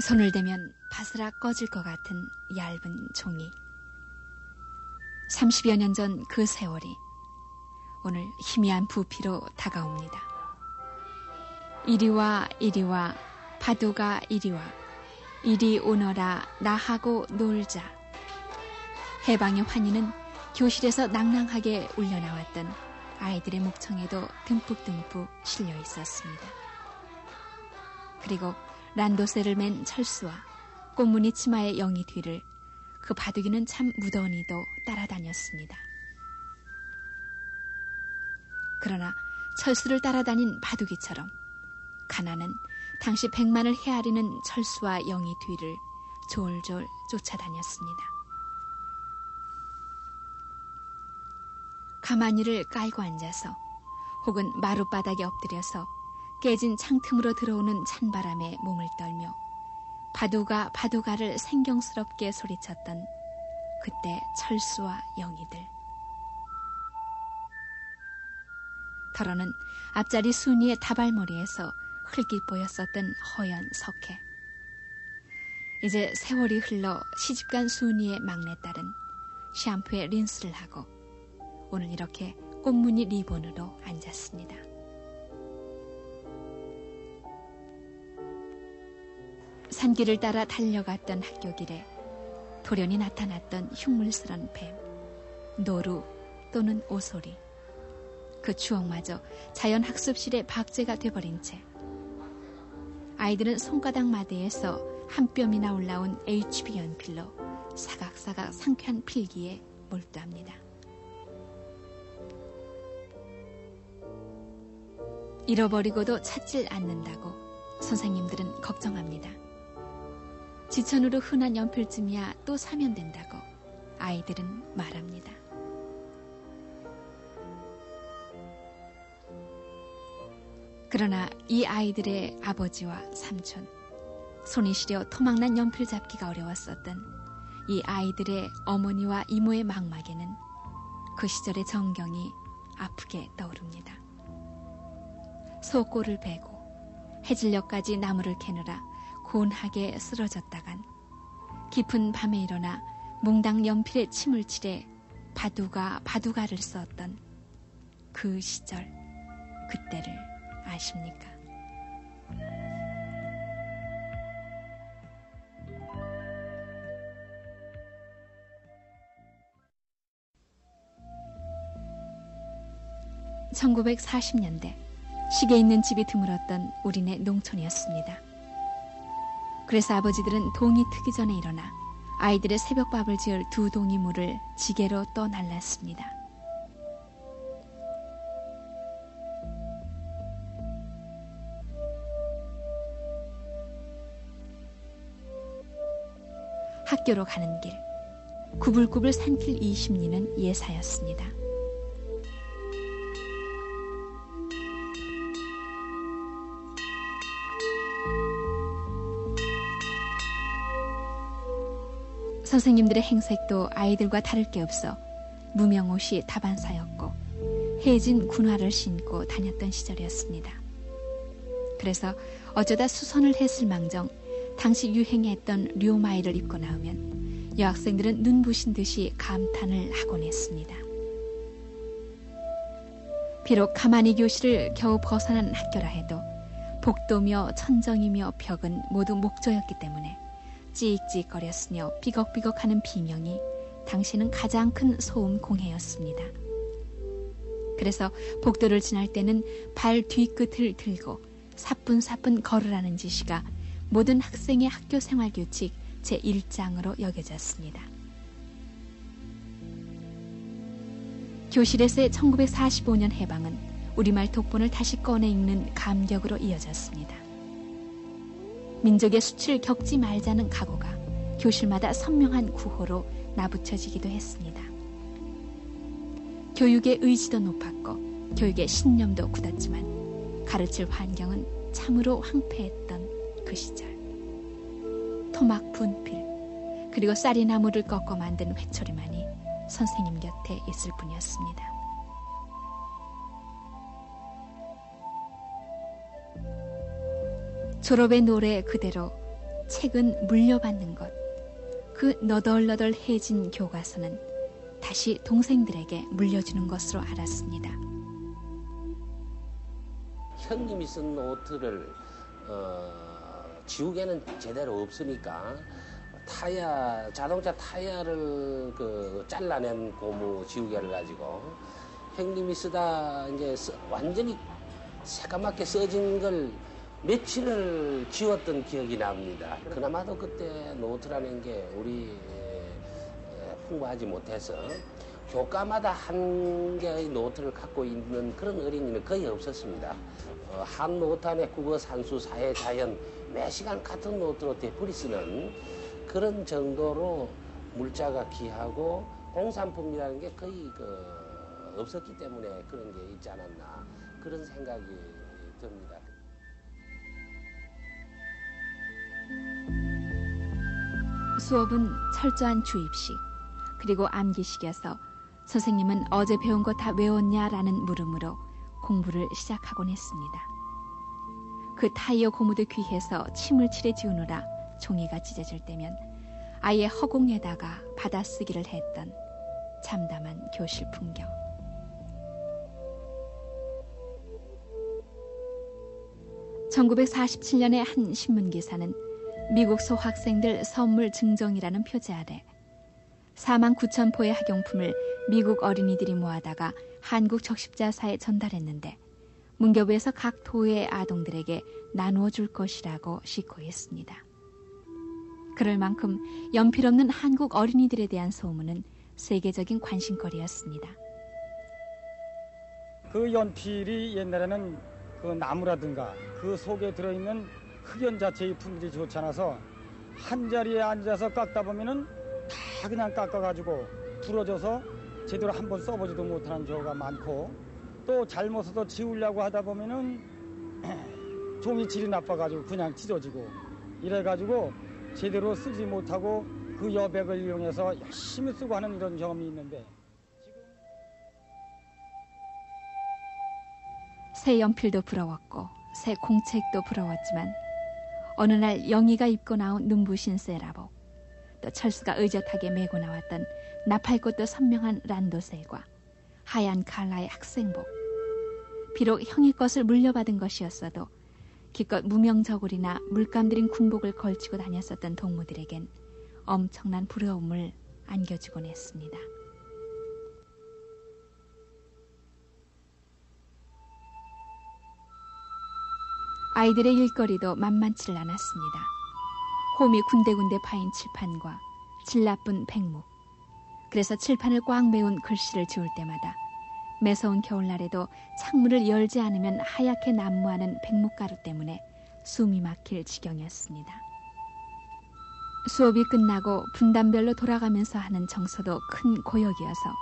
손을 대면 바스락 꺼질 것 같은 얇은 종이. 30여 년 전 그 세월이 오늘 희미한 부피로 다가옵니다. 이리와 이리와 바둑아 이리와 이리 오너라 나하고 놀자. 해방의 환희는 교실에서 낭낭하게 울려나왔던 아이들의 목청에도 듬뿍듬뿍 실려 있었습니다. 그리고 란도세를 맨 철수와 꽃무늬 치마의 영희 뒤를 그 바둑이는 참 무던히도 따라다녔습니다. 그러나 철수를 따라다닌 바둑이처럼 가난은 당시 100만을 헤아리는 철수와 영희 뒤를 졸졸 쫓아다녔습니다. 가마니를 깔고 앉아서 혹은 마룻바닥에 엎드려서 깨진 창틈으로 들어오는 찬바람에 몸을 떨며 바둑아 바둑아를 생경스럽게 소리쳤던 그때 철수와 영희들. 더러는 앞자리 순이의 다발머리에서 흘기 보였었던 허연 석회. 이제 세월이 흘러 시집간 순이의 막내딸은 샴푸에 린스를 하고 오늘 이렇게 꽃무늬 리본으로 앉았습니다. 산길을 따라 달려갔던 학교 길에 돌연히 나타났던 흉물스런 뱀, 노루 또는 오소리. 그 추억마저 자연학습실의 박제가 돼버린 채 아이들은 손가락 마디에서 한 뼘이나 올라온 HB 연필로 사각사각 상쾌한 필기에 몰두합니다. 잃어버리고도 찾질 않는다고 선생님들은 걱정합니다. 지천으로 흔한 연필쯤이야 또 사면 된다고 아이들은 말합니다. 그러나 이 아이들의 아버지와 삼촌, 손이 시려 토막난 연필 잡기가 어려웠었던 이 아이들의 어머니와 이모의 망막에는 그 시절의 정경이 아프게 떠오릅니다. 소꼬를 베고 해질녘까지 나무를 캐느라 곤하게 쓰러졌다간 깊은 밤에 일어나 몽당 연필에 침을 칠해 바둑아 바둑아를 썼던 그 시절, 그때를 아십니까? (1940년대) 시계 있는 집이 드물었던 우리네 농촌이었습니다. 그래서 아버지들은 동이 트기 전에 일어나 아이들의 새벽밥을 지을 2동이 물을 지게로 떠날랐습니다. 학교로 가는 길, 구불구불 산길 20리는 예사였습니다. 선생님들의 행색도 아이들과 다를 게 없어 무명옷이 다반사였고 해진 군화를 신고 다녔던 시절이었습니다. 그래서 어쩌다 수선을 했을 망정 당시 유행했던 류마이를 입고 나오면 여학생들은 눈부신 듯이 감탄을 하곤 했습니다. 비록 가만히 교실을 겨우 벗어난 학교라 해도 복도며 천정이며 벽은 모두 목조였기 때문에 찌익찌익거렸으며 삐걱삐걱하는 비명이 당시는 가장 큰 소음 공해였습니다. 그래서 복도를 지날 때는 발 뒤끝을 들고 사뿐사뿐 걸으라는 지시가 모든 학생의 학교 생활 규칙 제1장으로 여겨졌습니다. 교실에서의 1945년 해방은 우리말 독본을 다시 꺼내 읽는 감격으로 이어졌습니다. 민족의 수치를 겪지 말자는 각오가 교실마다 선명한 구호로 나붙여지기도 했습니다. 교육의 의지도 높았고 교육의 신념도 굳었지만 가르칠 환경은 참으로 황폐했던 그 시절. 토막 분필 그리고 쌀이나무를 꺾어 만든 회초리만이 선생님 곁에 있을 뿐이었습니다. 졸업의 노래 그대로 책은 물려받는 것. 그 너덜너덜해진 교과서는 다시 동생들에게 물려주는 것으로 알았습니다. 형님이 쓴 노트를 지우개는 제대로 없으니까 자동차 타이어를 잘라낸 고무 지우개를 가지고 형님이 쓰다 이제 완전히 새까맣게 써진 걸 며칠을 지웠던 기억이 납니다. 그나마도 그때 노트라는 게 우리 풍부하지 못해서 교과마다 한 개의 노트를 갖고 있는 그런 어린이는 거의 없었습니다. 한 노트 안에 국어, 산수, 사회, 자연 매 시간 같은 노트로 되풀이 쓰는 그런 정도로 물자가 귀하고 공산품이라는 게 거의 없었기 때문에 그런 게 있지 않았나 그런 생각이 듭니다. 수업은 철저한 주입식 그리고 암기식이어서 선생님은 어제 배운 거 다 외웠냐라는 물음으로 공부를 시작하곤 했습니다. 그 타이어 고무도 귀해서 침을 칠해 지우느라 종이가 찢어질 때면 아예 허공에다가 받아쓰기를 했던 참담한 교실 풍경. (1947년의) 한 신문기사는 미국 소학생들 선물 증정이라는 표제 아래 49,000포의 학용품을 미국 어린이들이 모아다가 한국 적십자사에 전달했는데 문교부에서 각 도의 아동들에게 나누어 줄 것이라고 시코했습니다. 그럴 만큼 연필 없는 한국 어린이들에 대한 소문은 세계적인 관심거리였습니다. 그 연필이 옛날에는 그 나무라든가 그 속에 들어있는 흑연 자체의 품질이 좋지 않아서 한 자리에 앉아서 깎다 보면은 다 그냥 깎아가지고 부러져서 제대로 한번 써보지도 못하는 경우가 많고 또 잘못 써서 지우려고 하다 보면은 종이 질이 나빠가지고 그냥 찢어지고 이래가지고 제대로 쓰지 못하고 그 여백을 이용해서 열심히 쓰고 하는 이런 경험이 있는데 새 연필도 부러웠고 새 공책도 부러웠지만 어느 날 영희가 입고 나온 눈부신 세라복 또 철수가 의젓하게 메고 나왔던 나팔꽃도 선명한 란도셀과 하얀 칼라의 학생복 비록 형의 것을 물려받은 것이었어도 기껏 무명저고리나 물감 들인 군복을 걸치고 다녔었던 동무들에겐 엄청난 부러움을 안겨주곤 했습니다. 아이들의 일거리도 만만치를 않았습니다. 홈이 군데군데 파인 칠판과 질나쁜 백목. 그래서 칠판을 꽉 메운 글씨를 지울 때마다 매서운 겨울날에도 창문을 열지 않으면 하얗게 난무하는 백목가루 때문에 숨이 막힐 지경이었습니다. 수업이 끝나고 분단별로 돌아가면서 하는 정서도 큰 고역이어서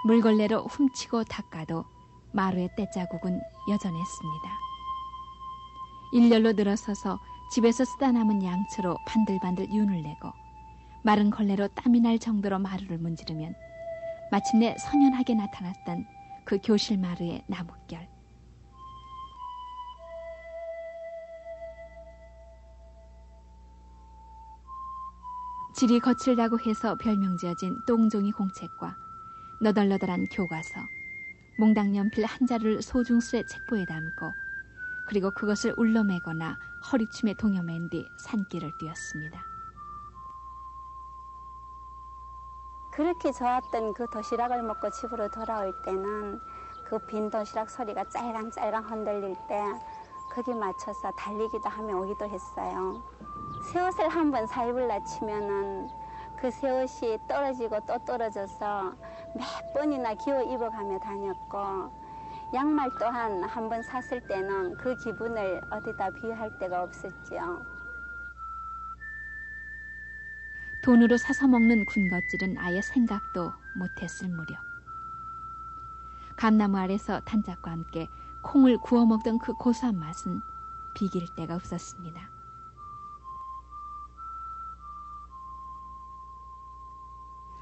물걸레로 훔치고 닦아도 마루의 때자국은 여전했습니다. 일렬로 늘어서서 집에서 쓰다 남은 양초로 반들반들 윤을 내고 마른 걸레로 땀이 날 정도로 마루를 문지르면 마침내 선연하게 나타났던 그 교실 마루의 나뭇결. 질이 거칠다고 해서 별명 지어진 똥종이 공책과 너덜너덜한 교과서, 몽당연필 한 자루를 소중스레 책보에 담고 그리고 그것을 울러매거나 허리춤에 동여맨 뒤 산길을 뛰었습니다. 그렇게 좋았던 그 도시락을 먹고 집으로 돌아올 때는 그 빈 도시락 소리가 짤랑짤랑 흔들릴 때 거기 맞춰서 달리기도 하며 오기도 했어요. 새 옷을 한번 사입을라 치면은 그 새 옷이 떨어지고 또 떨어져서 몇 번이나 기어 입어가며 다녔고 양말 또한 한 번 샀을 때는 그 기분을 어디다 비할 데가 없었죠. 돈으로 사서 먹는 군것질은 아예 생각도 못했을 무렵. 감나무 아래서 단짝과 함께 콩을 구워 먹던 그 고소한 맛은 비길 데가 없었습니다.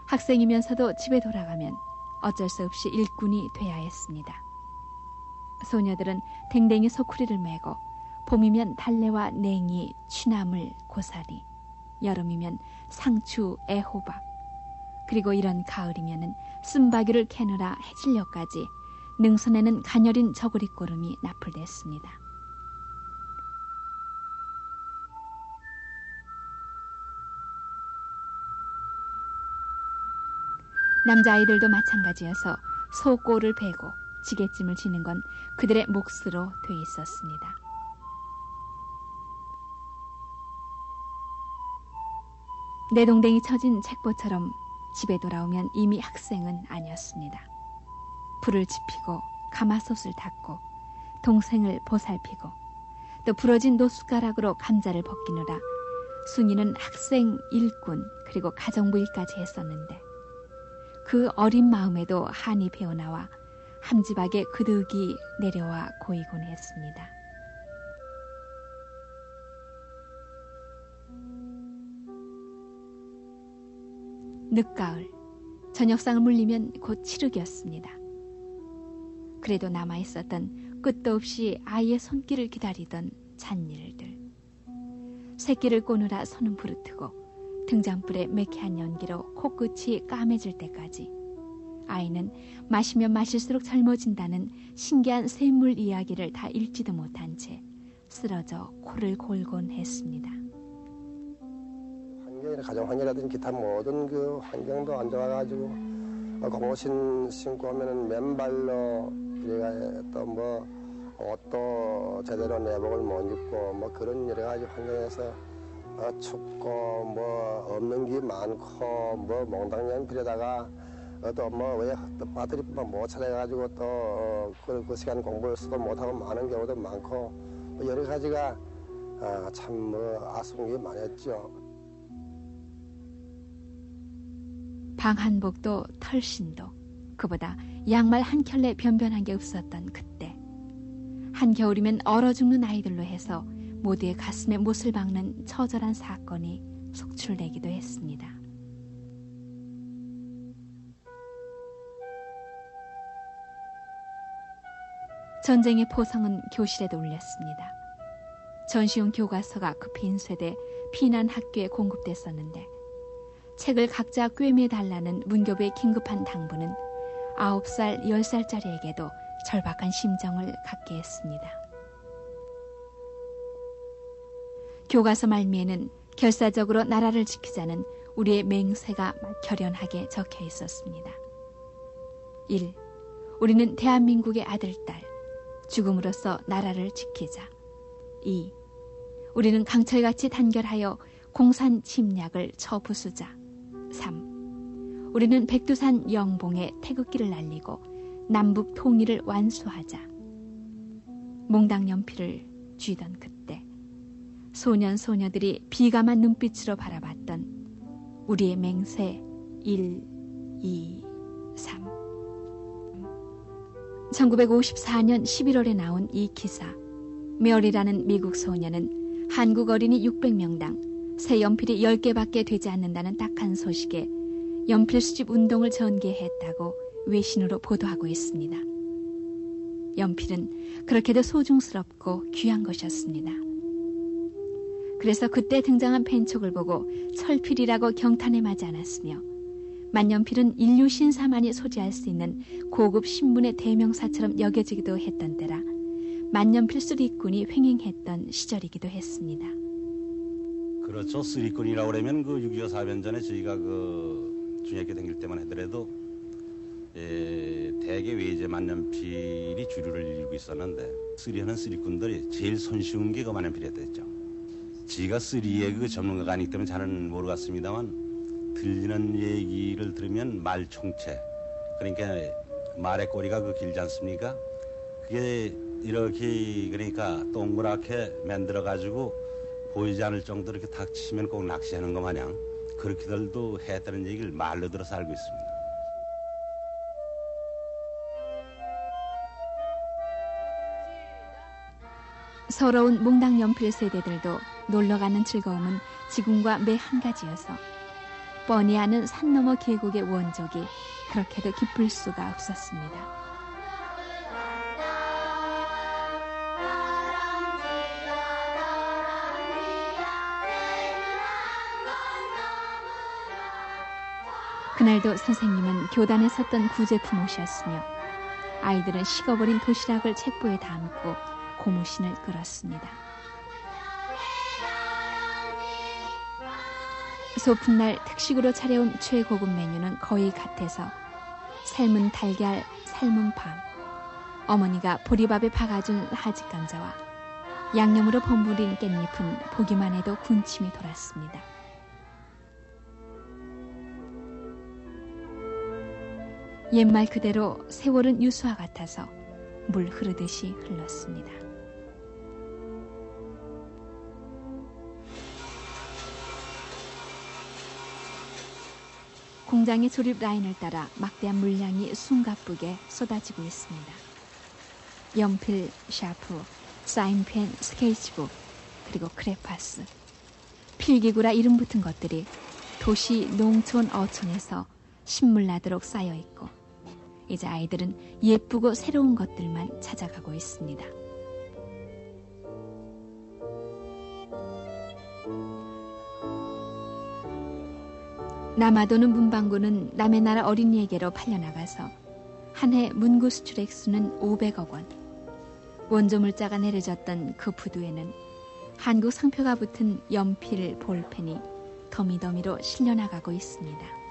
학생이면서도 집에 돌아가면 어쩔 수 없이 일꾼이 돼야 했습니다. 소녀들은 댕댕이 소쿠리를 메고 봄이면 달래와 냉이, 취나물, 고사리, 여름이면 상추, 애호박, 그리고 이런 가을이면은 쓴바귀를 캐느라 해질녘까지 능선에는 가녀린 저고리꼬름이 납불됐습니다. 남자아이들도 마찬가지여서 소꼬를 베고 지게찜을 지는 건 그들의 몫으로 돼 있었습니다. 내동댕이 처진 책보처럼 집에 돌아오면 이미 학생은 아니었습니다. 불을 지피고 가마솥을 닦고 동생을 보살피고 또 부러진 노숟가락으로 감자를 벗기느라 순이는 학생, 일꾼 그리고 가정부 일까지 했었는데 그 어린 마음에도 한이 배어나와 함지박에 그득이 내려와 고이곤 했습니다. 늦가을, 저녁상을 물리면 곧 칠흑이었습니다. 그래도 남아있었던 끝도 없이 아이의 손길을 기다리던 잔일들. 새끼를 꼬느라 손은 부르트고 등잔불에 매캐한 연기로 코끝이 까매질 때까지 아이는 마시면 마실수록 젊어진다는 신기한 샘물 이야기를 다 읽지도 못한 채 쓰러져 코를 골곤 했습니다. 가정 환경이라든지 기타 모든 그 환경도 안 좋아가지고 고무신 신고 하면은 맨발로 이래가 또 뭐 옷도 제대로 내복을 못 입고 뭐 그런 여러 가지 환경에서 춥고 뭐 없는 게 많고 뭐 몽땅 필요다가 또 뭐 왜 배터리 못 찾아가지고 또 그 시간 공부해서도 못하고 많은 경우도 많고 뭐 여러 가지가 참 뭐 아쉬운 게 많았죠. 방한복도 털신도 그보다 양말 한 켤레 변변한 게 없었던 그때 한겨울이면 얼어 죽는 아이들로 해서 모두의 가슴에 못을 박는 처절한 사건이 속출되기도 했습니다. 전쟁의 포성은 교실에도 울렸습니다. 전시용 교과서가 그 빈쇠대 피난 학교에 공급됐었는데 책을 각자 꿰매달라는 문교부의 긴급한 당부는 9살, 10살짜리에게도 절박한 심정을 갖게 했습니다. 교과서 말미에는 결사적으로 나라를 지키자는 우리의 맹세가 결연하게 적혀 있었습니다. 1. 우리는 대한민국의 아들딸, 죽음으로써 나라를 지키자. 2. 우리는 강철같이 단결하여 공산 침략을 처부수자. 3. 우리는 백두산 영봉에 태극기를 날리고 남북 통일을 완수하자. 몽당 연필을 쥐던 그때 소년 소녀들이 비감한 눈빛으로 바라봤던 우리의 맹세 1, 2, 3. 1954년 11월에 나온 이 기사. 메어리라는 미국 소녀는 한국 어린이 600명당 새 연필이 10개밖에 되지 않는다는 딱한 소식에 연필 수집 운동을 전개했다고 외신으로 보도하고 있습니다. 연필은 그렇게도 소중스럽고 귀한 것이었습니다. 그래서 그때 등장한 펜촉을 보고 철필이라고 경탄에 마지 않았으며 만연필은 인류 신사만이 소지할 수 있는 고급 신문의 대명사처럼 여겨지기도 했던 때라 만연필 쓰리꾼이 횡행했던 시절이기도 했습니다. 그렇죠. 쓰리꾼이라고 그러면 그 6.25 사변전에 저희가 그 중학교 다닐 때만 하더라도 대개 외제 만연필이 주류를 이루고 있었는데 쓰리하는 쓰리꾼들이 제일 손쉬운 게 그 만연필이었댔죠. 지가 쓰리의 그 전문가가 아니기 때문에 잘은 모르겠습니다만 들리는 얘기를 들으면 말총체, 그러니까 말의 꼬리가 그 길지 않습니까? 그게 이렇게 그러니까 동그랗게 만들어가지고 보이지 않을 정도로 이렇게 탁 치면 꼭 낚시하는 것 마냥 그렇게들도 했다는 얘기를 말로 들어서 알고 있습니다. 서러운 몽당 연필 세대들도 놀러가는 즐거움은 지금과 매 한 가지여서 뻔히 아는 산 너머 계곡의 원적이 그렇게도 기쁠 수가 없었습니다. 그날도 선생님은 교단에 섰던 구제품 옷이었으며 아이들은 식어버린 도시락을 책보에 담고 고무신을 끌었습니다. 소풍날 특식으로 차려온 최고급 메뉴는 거의 같아서 삶은 달걀, 삶은 밤, 어머니가 보리밥에 박아준 하직감자와 양념으로 버무린 깻잎은 보기만 해도 군침이 돌았습니다. 옛말 그대로 세월은 유수와 같아서 물 흐르듯이 흘렀습니다. 공장의 조립 라인을 따라 막대한 물량이 숨가쁘게 쏟아지고 있습니다. 연필, 샤프, 사인펜, 스케치북, 그리고 크레파스, 필기구라 이름 붙은 것들이 도시, 농촌, 어촌에서 신물나도록 쌓여있고 이제 아이들은 예쁘고 새로운 것들만 찾아가고 있습니다. 남아도는 문방구는 남의 나라 어린이에게로 팔려나가서 한 해 문구 수출 액수는 500억 원. 원조 물자가 내려졌던 그 부두에는 한국 상표가 붙은 연필, 볼펜이 더미더미로 실려나가고 있습니다.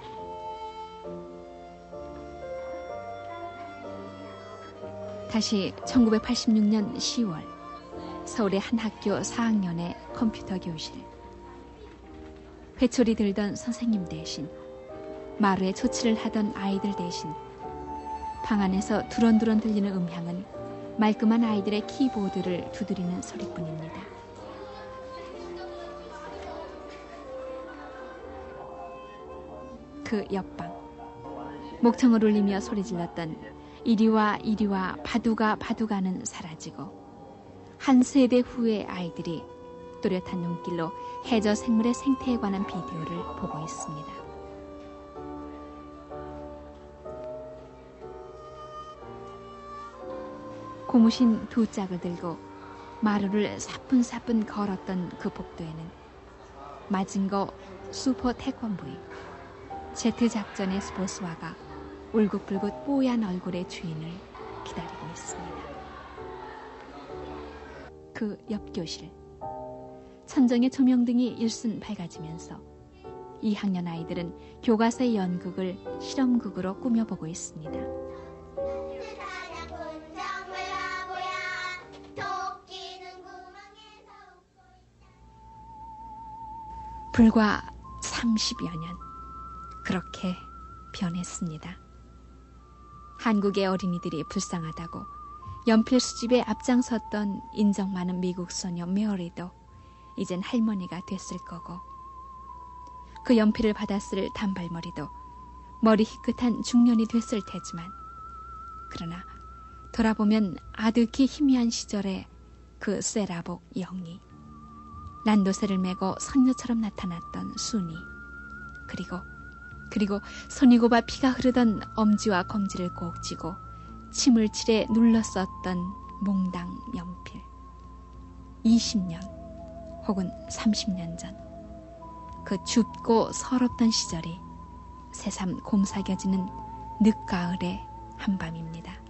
다시 1986년 10월 서울의 한 학교 4학년의 컴퓨터 교실. 회초리 들던 선생님 대신 마루에 조치를 하던 아이들 대신 방 안에서 두런두런 들리는 음향은 말끔한 아이들의 키보드를 두드리는 소리뿐입니다. 그 옆방 목청을 울리며 소리질렀던 이리와 이리와 바두가는 사라지고 한 세대 후의 아이들이 또렷한 눈길로 해저 생물의 생태에 관한 비디오를 보고 있습니다. 고무신 2짝을 들고 마루를 사뿐사뿐 걸었던 그 복도에는 마징거 슈퍼 태권브이 제트 작전의 스포츠화가 울긋불긋 뽀얀 얼굴의 주인을 기다리고 있습니다. 그 옆 교실 천정의 조명등이 일순 밝아지면서 2학년 아이들은 교과서의 연극을 실험극으로 꾸며보고 있습니다. 불과 30여 년 그렇게 변했습니다. 한국의 어린이들이 불쌍하다고 연필 수집에 앞장섰던 인정 많은 미국 소녀 메어리도 이젠 할머니가 됐을 거고 그 연필을 받았을 단발머리도 머리 희끗한 중년이 됐을 테지만 그러나 돌아보면 아득히 희미한 시절의 그 세라복 영희, 란도세를 메고 선녀처럼 나타났던 순이, 그리고 손이 곱아 피가 흐르던 엄지와 검지를 꼭 쥐고 침을 칠해 눌렀었던 몽당 연필. 20년 혹은 30년 전 그 춥고 서럽던 시절이 새삼 곰삭여지는 늦가을의 한밤입니다.